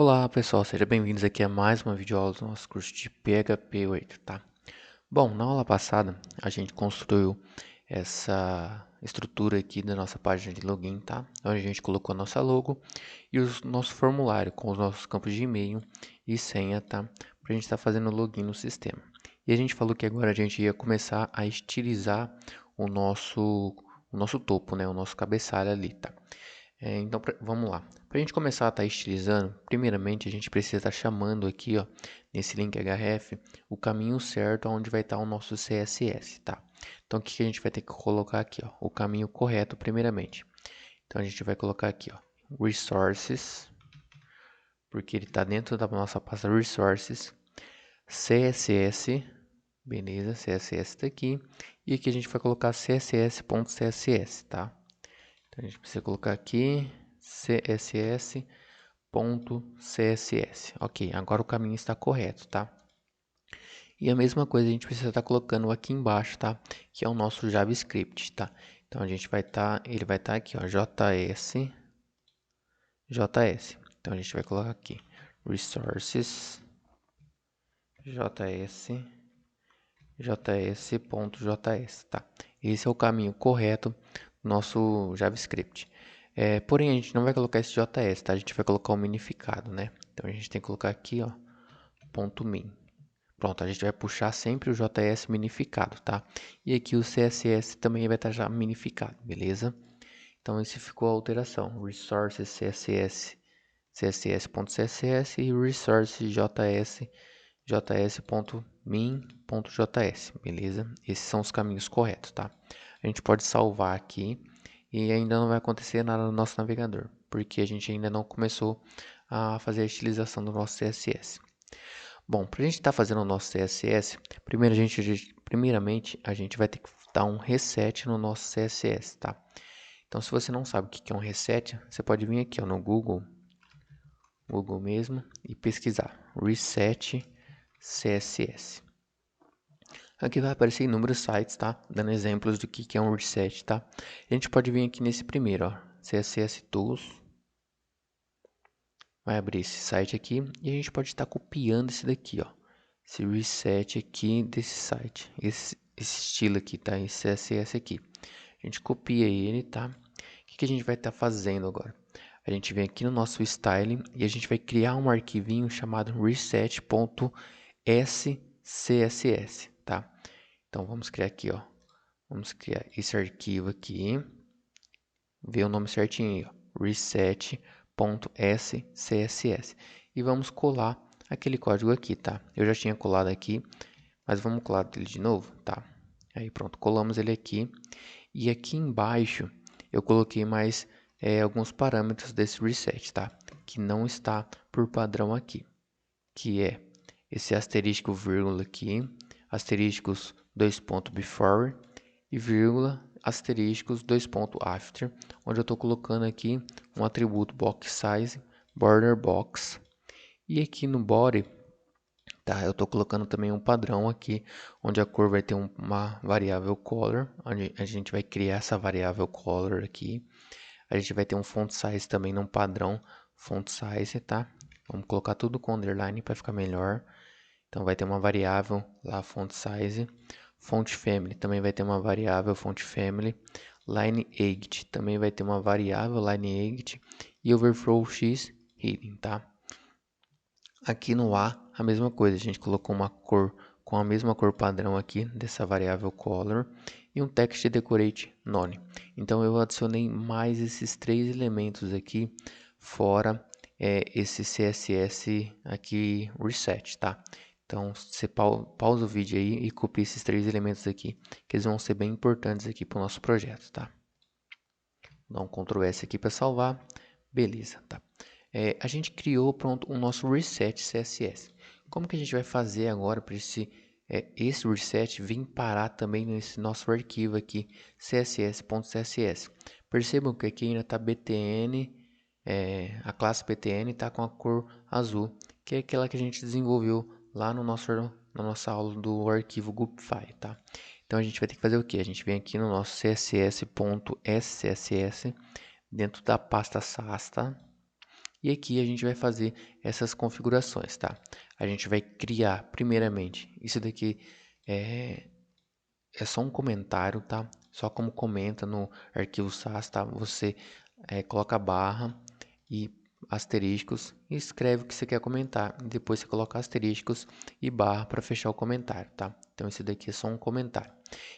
Olá pessoal, sejam bem-vindos aqui a mais uma videoaula do nosso curso de PHP 8, tá? Bom, na aula passada a gente construiu essa estrutura aqui da nossa página de login, tá? Onde a gente colocou a nossa logo e o nosso formulário com os nossos campos de e-mail e senha, tá? Pra gente estar fazendo login no sistema. E a gente falou que agora a gente ia começar a estilizar o nosso topo, né? O nosso cabeçalho ali, tá? Então, vamos lá. Para a gente começar a estar estilizando, primeiramente a gente precisa estar chamando aqui, ó, nesse link href, o caminho certo onde vai estar o nosso CSS, tá? Então, o que a gente vai ter que colocar aqui, ó, o caminho correto primeiramente. Então, a gente vai colocar aqui, ó, resources, porque ele está dentro da nossa pasta resources, CSS, beleza? CSS está aqui. E aqui a gente vai colocar css.css, tá? Então, a gente precisa colocar aqui css.css. Ok, agora o caminho está correto, tá? E a mesma coisa a gente precisa estar colocando aqui embaixo, tá? Que é o nosso JavaScript, tá? Então a gente vai estar, ele vai estar aqui, ó, JS. Então a gente vai colocar aqui resources js.js, tá? Esse é o caminho correto do nosso JavaScript. Porém, a gente não vai colocar esse JS, tá? A gente vai colocar o minificado, né? Então, a gente tem que colocar aqui, ó, .min. Pronto, a gente vai puxar sempre o JS minificado, tá? E aqui o CSS também vai estar já minificado, beleza? Então, esse ficou a alteração. Resources CSS, css.css e resources js.min.js, beleza? Esses são os caminhos corretos, tá? A gente pode salvar aqui e ainda não vai acontecer nada no nosso navegador, porque a gente ainda não começou a fazer a utilização do nosso CSS. Bom, para a gente estar fazendo o nosso CSS, primeiramente a gente vai ter que dar um reset no nosso CSS, tá? Então, se você não sabe o que é um reset, você pode vir aqui ó, no Google mesmo, e pesquisar reset CSS. Aqui vai aparecer inúmeros sites, tá? Dando exemplos do que é um reset, tá? A gente pode vir aqui nesse primeiro, ó, CSS Tools. Vai abrir esse site aqui e a gente pode estar copiando esse daqui, ó. Esse reset aqui desse site. Esse estilo aqui, tá? Esse CSS aqui. A gente copia ele, tá? O que a gente vai estar fazendo agora? A gente vem aqui no nosso style e a gente vai criar um arquivinho chamado reset.scss, tá? Então vamos criar aqui, ó. Vamos criar esse arquivo aqui. Ver o nome certinho aí, ó. Reset.scss. E vamos colar aquele código aqui, tá? Eu já tinha colado aqui, mas vamos colar ele de novo, tá? Aí pronto, colamos ele aqui. E aqui embaixo eu coloquei mais alguns parâmetros desse reset, tá? Que não está por padrão aqui, que é esse asterisco vírgula aqui, asteriscos 2.before e vírgula asteriscos 2.after, onde eu estou colocando aqui um atributo box size, border box. E aqui no body, tá, eu estou colocando também um padrão aqui, onde a cor vai ter uma variável color, onde a gente vai criar essa variável color aqui. A gente vai ter um font size também num padrão font size, tá? Vamos colocar tudo com underline para ficar melhor. Então vai ter uma variável lá font size. Font family também vai ter uma variável font family. Line height também vai ter uma variável line height. E overflow x hidden, tá? Aqui no A mesma coisa, a gente colocou uma cor com a mesma cor padrão aqui dessa variável color e um text decorate none. Então eu adicionei mais esses três elementos aqui fora esse CSS aqui reset, tá? Então você pausa o vídeo aí e copia esses três elementos aqui, que eles vão ser bem importantes aqui para o nosso projeto, tá? Dá um Ctrl S aqui para salvar, beleza, tá? A gente criou pronto o nosso reset CSS. Como que a gente vai fazer agora para esse reset vir parar também nesse nosso arquivo aqui, css.css? Percebam que aqui ainda está btn, a classe btn está com a cor azul, que é aquela que a gente desenvolveu lá no na nossa aula do arquivo GUPFI, tá? Então a gente vai ter que fazer o que? A gente vem aqui no nosso css.scss, dentro da pasta sasta, E aqui a gente vai fazer essas configurações, tá? A gente vai criar, primeiramente, isso daqui é só um comentário, tá? Só como comenta no arquivo SAS, tá? Você coloca barra e asteriscos e escreve o que você quer comentar. E depois você coloca asteriscos e barra para fechar o comentário, tá? Então, esse daqui é só um comentário.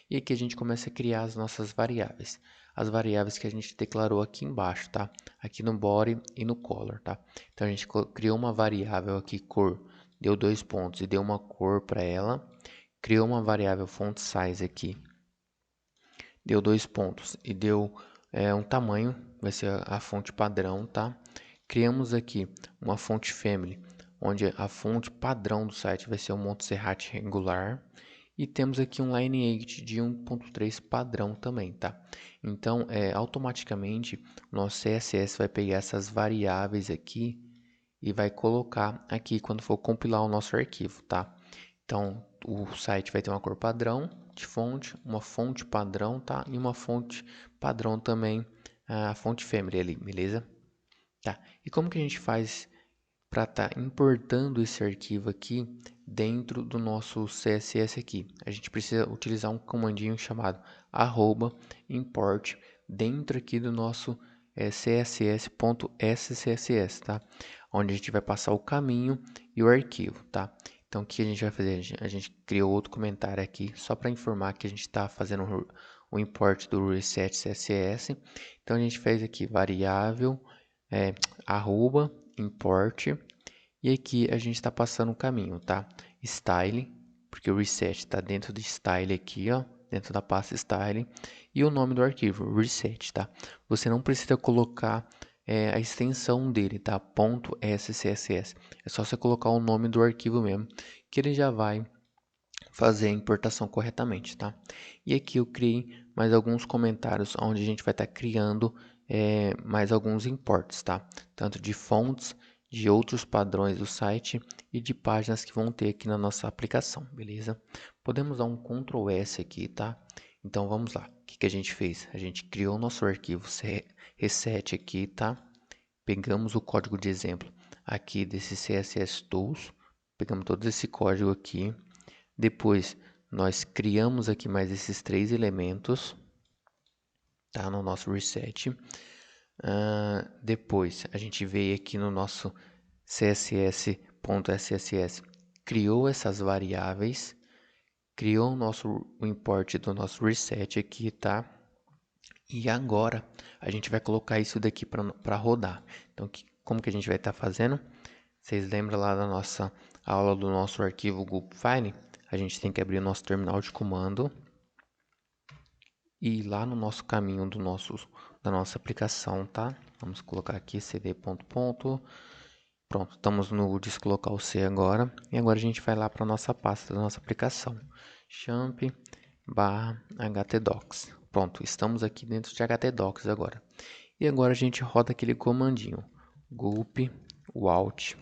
E aqui a gente começa a criar as nossas variáveis. As variáveis que a gente declarou aqui embaixo, tá? Aqui no body e no color, tá? Então, a gente criou uma variável aqui, cor, deu 2 pontos e deu uma cor para ela. Criou uma variável font size aqui, deu 2 pontos e deu um tamanho, vai ser a fonte padrão, tá? Criamos aqui uma fonte family, onde a fonte padrão do site vai ser o Montserrat Regular. E temos aqui um Lineage de 1.3 padrão também, tá? Então, automaticamente, o nosso CSS vai pegar essas variáveis aqui e vai colocar aqui quando for compilar o nosso arquivo, tá? Então, o site vai ter uma cor padrão de fonte, uma fonte padrão, tá? E uma fonte padrão também, a fonte family ali, beleza? Tá. E como que a gente faz para estar importando esse arquivo aqui dentro do nosso CSS aqui? A gente precisa utilizar um comandinho chamado @import dentro aqui do nosso css.scss, tá? Onde a gente vai passar o caminho e o arquivo, tá? Então, o que a gente vai fazer? A gente criou outro comentário aqui, só para informar que a gente está fazendo o import do reset CSS. Então, a gente fez aqui variável, import, e aqui a gente está passando o caminho, tá? Style, porque o reset está dentro do style aqui, ó, dentro da pasta style, e o nome do arquivo, reset, tá? Você não precisa colocar a extensão dele, tá? .scss. É só você colocar o nome do arquivo mesmo, que ele já vai fazer a importação corretamente, tá? E aqui eu criei mais alguns comentários onde a gente vai estar criando mais alguns imports, tá? Tanto de fontes, de outros padrões do site e de páginas que vão ter aqui na nossa aplicação, beleza? Podemos dar um Ctrl S aqui, tá? Então vamos lá. O que a gente fez? A gente criou o nosso arquivo reset aqui, tá? Pegamos o código de exemplo aqui desse CSS Tools, pegamos todo esse código aqui. Depois, nós criamos aqui mais esses 3 elementos, tá? No nosso reset. Depois, a gente veio aqui no nosso css.scss, criou essas variáveis, criou o import do nosso reset aqui, tá? E agora, a gente vai colocar isso daqui para rodar. Então, como que a gente vai estar fazendo? Vocês lembram lá da nossa aula do nosso arquivo Google File? A gente tem que abrir o nosso terminal de comando e ir lá no nosso caminho da nossa aplicação, tá? Vamos colocar aqui cd ponto. Pronto, estamos no descolocar o C agora. E agora a gente vai lá para a nossa pasta da nossa aplicação. champ/htdocs. Pronto, estamos aqui dentro de htdocs agora. E agora a gente roda aquele comandinho gulp alt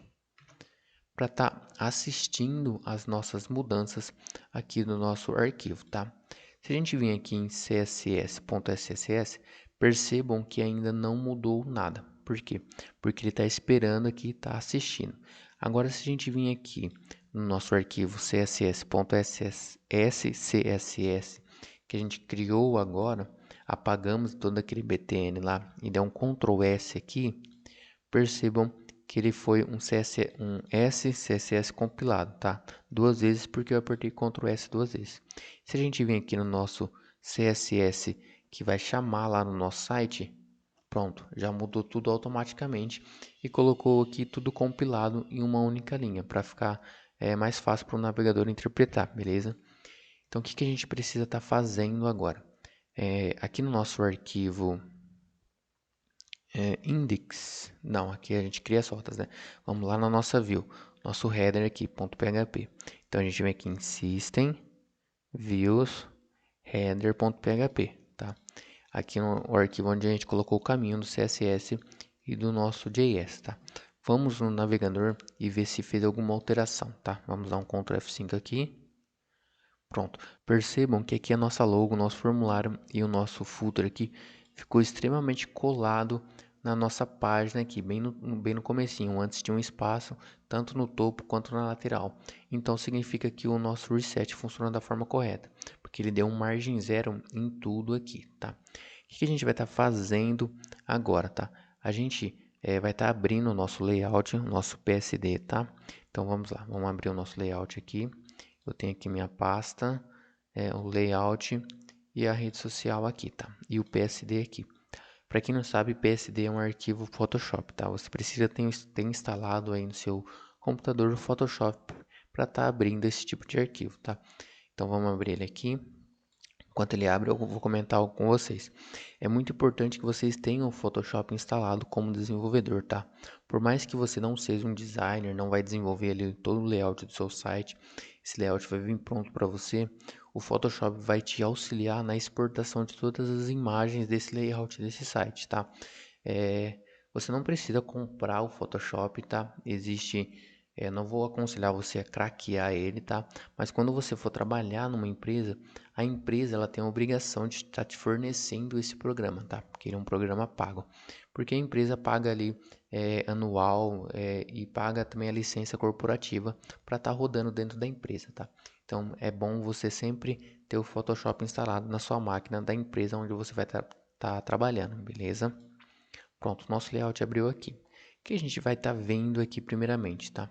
para estar assistindo as nossas mudanças aqui no nosso arquivo, tá? Se a gente vir aqui em css.scss, percebam que ainda não mudou nada. Por quê? Porque ele está esperando aqui e está assistindo. Agora, se a gente vir aqui no nosso arquivo css.scss, que a gente criou agora, apagamos todo aquele btn lá e der um Ctrl S aqui, percebam que ele foi um SCSS compilado, tá? 2 vezes porque eu apertei Ctrl S 2 vezes. Se a gente vir aqui no nosso CSS que vai chamar lá no nosso site, pronto, já mudou tudo automaticamente e colocou aqui tudo compilado em uma única linha para ficar mais fácil para o navegador interpretar, beleza? Então, o que a gente precisa estar fazendo agora? Aqui no nosso arquivo index, não, aqui a gente cria as rotas, né? Vamos lá na nossa view, nosso header aqui, .php. Então a gente vem aqui em system, views, header.php, tá? Aqui no arquivo onde a gente colocou o caminho do CSS e do nosso JS, tá? Vamos no navegador e ver se fez alguma alteração, tá? Vamos dar um Ctrl F5 aqui. Pronto. Percebam que aqui a nossa logo, o nosso formulário e o nosso footer aqui ficou extremamente colado na nossa página aqui, bem no comecinho. Antes tinha um espaço, tanto no topo quanto na lateral. Então significa que o nosso reset funciona da forma correta, porque ele deu um margem zero em tudo aqui, tá? O que a gente vai estar fazendo agora, tá? A gente vai estar abrindo o nosso layout, o nosso PSD, tá? Então vamos lá, vamos abrir o nosso layout aqui. Eu tenho aqui minha pasta, o layout e a rede social aqui, tá? E o PSD aqui. Para quem não sabe, PSD é um arquivo Photoshop, tá? Você precisa ter instalado aí no seu computador o Photoshop para estar abrindo esse tipo de arquivo, tá? Então vamos abrir ele aqui. Enquanto ele abre, eu vou comentar algo com vocês. É muito importante que vocês tenham o Photoshop instalado como desenvolvedor, tá? Por mais que você não seja um designer, não vai desenvolver ali todo o layout do seu site, esse layout vai vir pronto para você, o Photoshop vai te auxiliar na exportação de todas as imagens desse layout desse site, tá? Você não precisa comprar o Photoshop, tá? Não vou aconselhar você a craquear ele, tá? Mas quando você for trabalhar numa empresa, a empresa ela tem a obrigação de estar te fornecendo esse programa, tá? Porque ele é um programa pago. Porque a empresa paga ali anual e paga também a licença corporativa para estar rodando dentro da empresa, tá? Então é bom você sempre ter o Photoshop instalado na sua máquina da empresa onde você vai estar trabalhando, beleza? Pronto, nosso layout abriu aqui. O que a gente vai estar vendo aqui primeiramente, tá?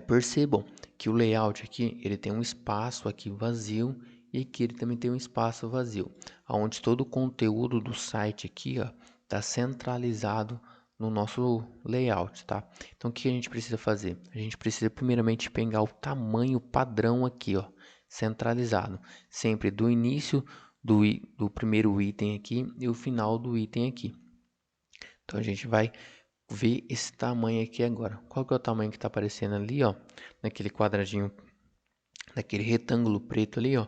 Percebam que o layout aqui, ele tem um espaço aqui vazio e aqui ele também tem um espaço vazio, onde todo o conteúdo do site aqui, ó, está centralizado no nosso layout, tá? Então, o que a gente precisa fazer? A gente precisa primeiramente pegar o tamanho padrão aqui, ó, centralizado, sempre do início do primeiro item aqui e o final do item aqui. Então, a gente vai ver esse tamanho aqui agora. Qual que é o tamanho que está aparecendo ali, ó? Naquele quadradinho, naquele retângulo preto ali, ó.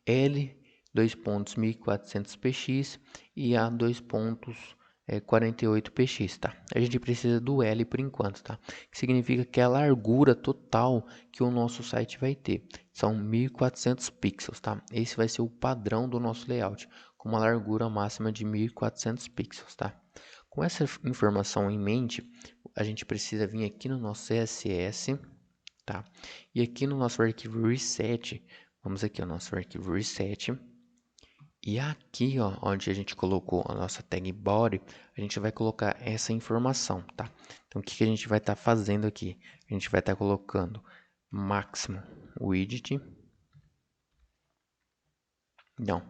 L 2.1400 px e A 2.48 px, tá? A gente precisa do L por enquanto, tá? Que significa que é a largura total que o nosso site vai ter. São 1400 pixels, tá? Esse vai ser o padrão do nosso layout, com uma largura máxima de 1400 pixels, tá? Com essa informação em mente, a gente precisa vir aqui no nosso CSS, tá? E aqui no nosso arquivo reset, vamos aqui ao nosso arquivo reset. E aqui, ó, onde a gente colocou a nossa tag body, a gente vai colocar essa informação, tá? Então, o que a gente vai estar fazendo aqui? A gente vai estar colocando máximo widget. Não,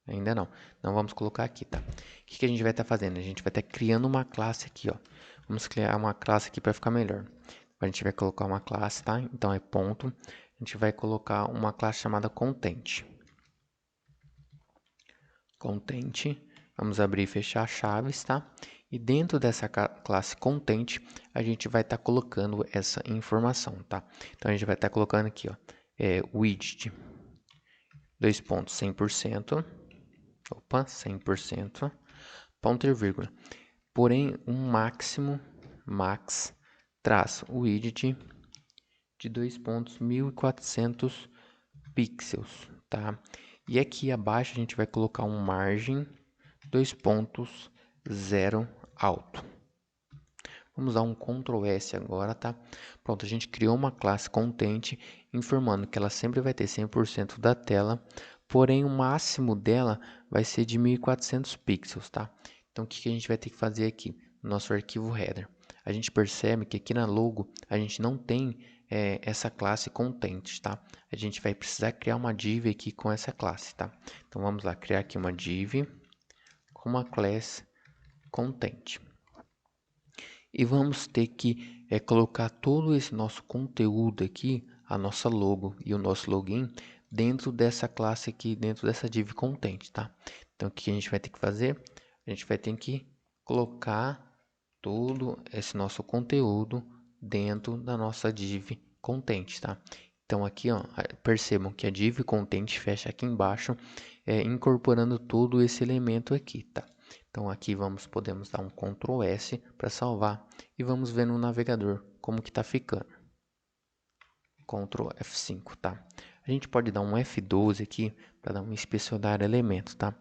ainda não. Não vamos colocar aqui, tá? O que a gente vai estar fazendo? A gente vai estar criando uma classe aqui, ó. Vamos criar uma classe aqui para ficar melhor. A gente vai colocar uma classe, tá? Então é ponto. A gente vai colocar uma classe chamada content. Content. Vamos abrir e fechar chaves, tá? E dentro dessa classe content, a gente vai estar colocando essa informação, tá? Então a gente vai estar colocando aqui, ó, widget 100%. Opa, 100%, ponto e vírgula. Porém, um max, traço, widget de 2.1400 pixels, tá? E aqui abaixo a gente vai colocar um margem 2.0 alto. Vamos dar um Ctrl S agora, tá? Pronto, a gente criou uma classe content, informando que ela sempre vai ter 100% da tela, porém o máximo dela vai ser de 1400 pixels, tá? Então o que a gente vai ter que fazer aqui no nosso arquivo header? A gente percebe que aqui na logo a gente não tem essa classe content, tá? A gente vai precisar criar uma div aqui com essa classe, tá? Então vamos lá, criar aqui uma div com uma classe content. E vamos ter que colocar todo esse nosso conteúdo aqui, a nossa logo e o nosso login, dentro dessa classe aqui, dentro dessa div content, tá? Então, o que a gente vai ter que fazer? A gente vai ter que colocar todo esse nosso conteúdo dentro da nossa div content, tá? Então, aqui, ó, percebam que a div content fecha aqui embaixo, incorporando todo esse elemento aqui, tá? Então aqui podemos dar um Ctrl S para salvar e vamos ver no navegador como que está ficando. Ctrl F5, tá? A gente pode dar um F12 aqui para dar um inspecionar elemento, tá?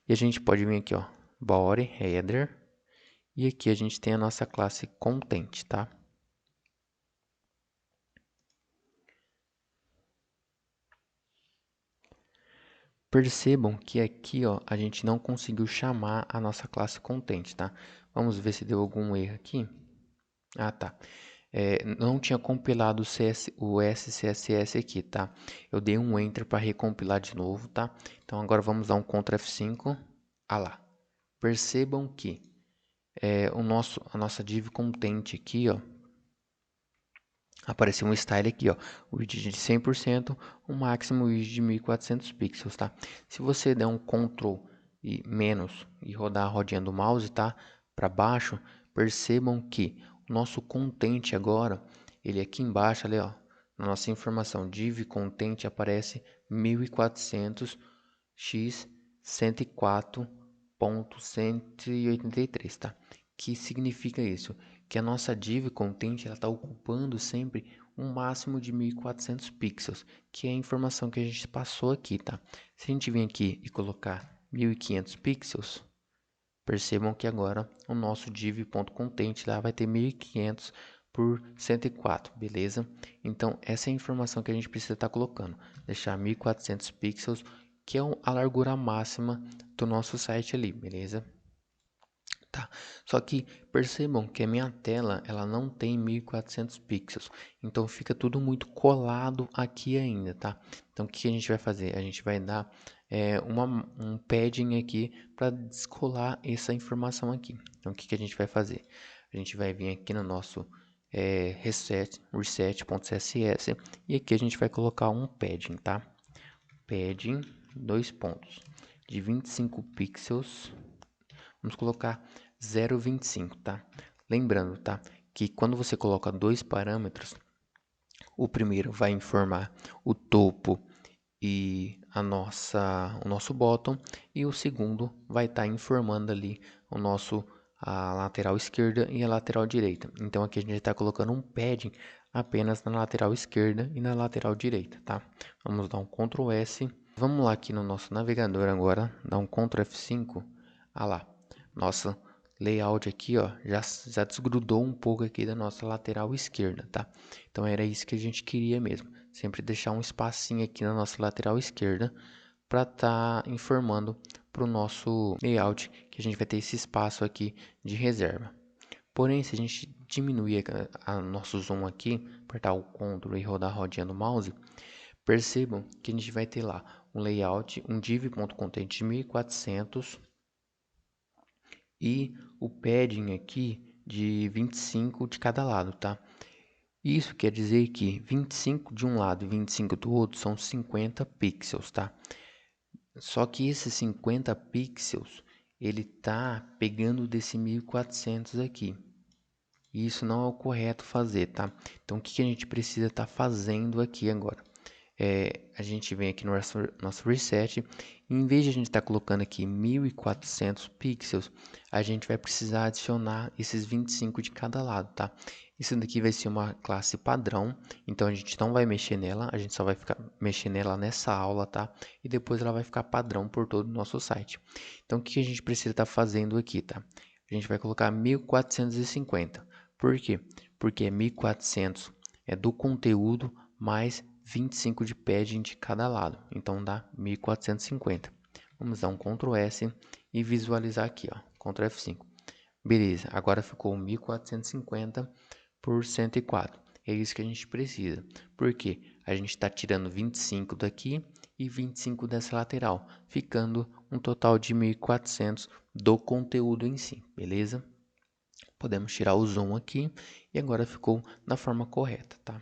E a gente pode vir aqui, ó, body, header, e aqui a gente tem a nossa classe content, tá? Percebam que aqui, ó, a gente não conseguiu chamar a nossa classe content, tá? Vamos ver se deu algum erro aqui. Ah, tá. Não tinha compilado o SCSS aqui, tá? Eu dei um Enter para recompilar de novo, tá? Então agora vamos dar um Ctrl F5. Ah lá. Percebam que a nossa div content aqui, ó, apareceu um style aqui, ó, o widget de 100%, o máximo widget de 1400 pixels, tá? Se você der um Ctrl e menos e rodar a rodinha do mouse, tá? Para baixo, percebam que o nosso content agora, ele aqui embaixo, ali, ó, na nossa informação div content aparece 1400 x 104.183, tá? Que significa isso? Que a nossa div content está ocupando sempre um máximo de 1400 pixels, que é a informação que a gente passou aqui, tá? Se a gente vir aqui e colocar 1500 pixels, percebam que agora o nosso div.content lá vai ter 1500 por 104, beleza? Então, essa é a informação que a gente precisa estar colocando. Deixar 1400 pixels, que é a largura máxima do nosso site ali, beleza? Tá. Só que percebam que a minha tela ela não tem 1400 pixels, então fica tudo muito colado aqui ainda, tá? Então o que a gente vai fazer? A gente vai dar um padding aqui para descolar essa informação aqui. Então o que a gente vai fazer? A gente vai vir aqui no nosso reset.css e aqui a gente vai colocar um padding, tá? Padding, dois pontos, de 25 pixels. Vamos colocar 0,25, tá? Lembrando, tá? Que quando você coloca dois parâmetros, o primeiro vai informar o topo e o nosso bottom, e o segundo vai estar informando ali a lateral esquerda e a lateral direita. Então aqui a gente está colocando um padding apenas na lateral esquerda e na lateral direita, tá? Vamos dar um Ctrl S. Vamos lá aqui no nosso navegador agora, dar um Ctrl F5. Ah lá, nossa layout aqui, ó, já desgrudou um pouco aqui da nossa lateral esquerda, tá? Então era isso que a gente queria mesmo, sempre deixar um espacinho aqui na nossa lateral esquerda para estar informando para o nosso layout que a gente vai ter esse espaço aqui de reserva. Porém, se a gente diminuir a nosso zoom aqui, apertar o Ctrl e rodar a rodinha do mouse, percebam que a gente vai ter lá um layout, um div.content de 1400 e o padding aqui de 25 de cada lado, tá? Isso quer dizer que 25 de um lado e 25 do outro são 50 pixels, tá? Só que esses 50 pixels, ele tá pegando desse 1400 aqui. E isso não é o correto fazer, tá? Então, o que a gente precisa estar fazendo aqui agora? A gente vem aqui no nosso reset, e em vez de a gente estar colocando aqui 1400 pixels, a gente vai precisar adicionar esses 25 de cada lado, tá? Isso daqui vai ser uma classe padrão, então a gente não vai mexer nela, a gente só vai ficar mexendo nela nessa aula, tá? E depois ela vai ficar padrão por todo o nosso site. Então o que a gente precisa estar fazendo aqui, tá? A gente vai colocar 1450. Por quê? Porque 1400 é do conteúdo mais 25 de padding de cada lado, então dá 1450. Vamos dar um Ctrl S e visualizar aqui, ó, Ctrl F5. Beleza, agora ficou 1450 por 104. É isso que a gente precisa. Por quê? A gente está tirando 25 daqui e 25 dessa lateral, ficando um total de 1400 do conteúdo em si, beleza? Podemos tirar o zoom aqui e agora ficou da forma correta, tá?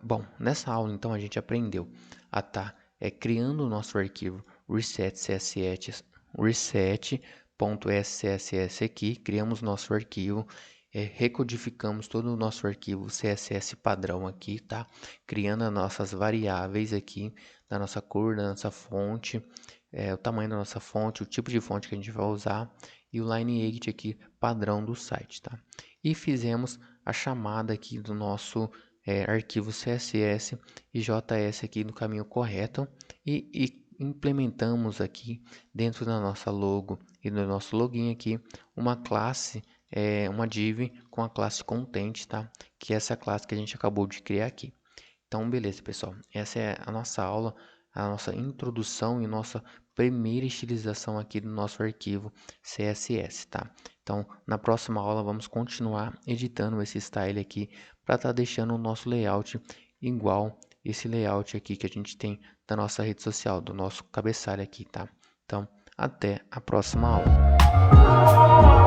Bom, nessa aula então a gente aprendeu a estar criando o nosso arquivo reset.scss aqui, criamos nosso arquivo, recodificamos todo o nosso arquivo CSS padrão aqui, tá? Criando as nossas variáveis aqui, da nossa cor, da nossa fonte, o tamanho da nossa fonte, o tipo de fonte que a gente vai usar e o lineage aqui padrão do site, tá? E fizemos a chamada aqui do nosso arquivo CSS e JS aqui no caminho correto e implementamos aqui dentro da nossa logo e do nosso login aqui uma classe, uma div com a classe content, tá? Que é essa classe que a gente acabou de criar aqui. Então, beleza, pessoal. Essa é a nossa aula, a nossa introdução e nossa primeira estilização aqui do nosso arquivo CSS, tá? Então, na próxima aula, vamos continuar editando esse style aqui para estar deixando o nosso layout igual esse layout aqui que a gente tem da nossa rede social, do nosso cabeçalho aqui, tá? Então, até a próxima aula.